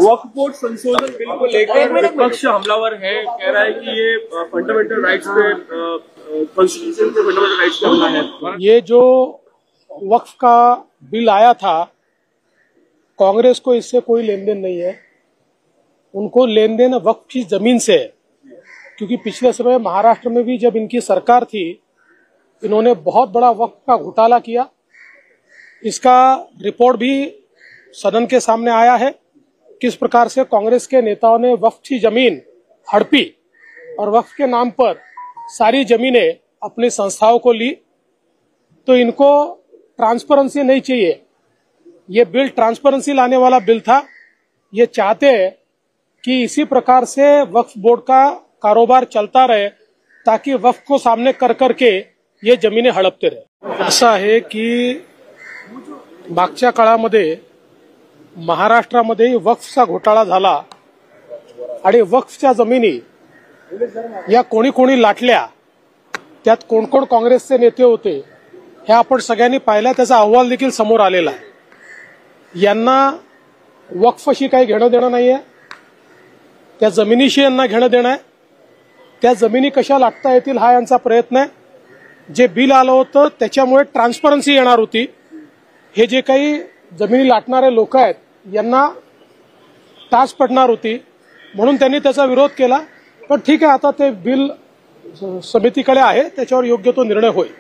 वक्फ board संशोधन bill को लेकर विपक्ष हमलावर है, कह रहा है कि ये फंडामेंटल राइट्स पे, कॉन्स्टिट्यूशन पे फंडामेंटल राइट्स पे हमला है। ये जो वक्फ का बिल आया था, कांग्रेस को इससे कोई लेन देन नहीं है। उनको लेन देन वक्फ की जमीन से है, क्योंकि पिछले समय महाराष्ट्र में भी जब इनकी सरकार थी, इन्होंने बहुत बड़ा वक्फ का घोटाला किया। इसका रिपोर्ट भी सदन के सामने आया है, किस प्रकार से कांग्रेस के नेताओं ने वक्फ की जमीन हड़पी और वक्फ के नाम पर सारी जमीनें अपनी संस्थाओं को ली। तो इनको ट्रांसपेरेंसी नहीं चाहिए। ये बिल ट्रांसपेरेंसी लाने वाला बिल था। ये चाहते हैं कि इसी प्रकार से वक्फ बोर्ड का कारोबार चलता रहे, ताकि वक्फ को सामने कर करके ये जमीनें हडपते रहे। असं आहे की मागच्या काळामध्ये महाराष्ट्रामध्ये वक्फचा घोटाळा झाला आणि वक्फच्या जमिनी या कोणी कोणी लाटल्या, त्यात कोण कोण काँग्रेसचे नेते होते हे आपण सगळ्यांनी पाहिलं। त्याचा अहवाल देखील समोर आलेला आहे। यांना वक्फशी काही घेणं देणं नाहीये, त्या जमिनीशी यांना घेणं देणं आहे। त्या जमिनी कशा लाटता येतील हा यांचा प्रयत्न आहे। जे बिल आलं होतं त्याच्यामुळे ट्रान्सपरन्सी येणार होती। हे जे काही जमिनी लाटणारे लोक आहेत यांना टाच पडणार होती, म्हणून त्यांनी त्याचा विरोध केला। पण ठीक आहे, आता ते बिल समितीकडे आहे, त्याच्यावर योग्य तो निर्णय होईल।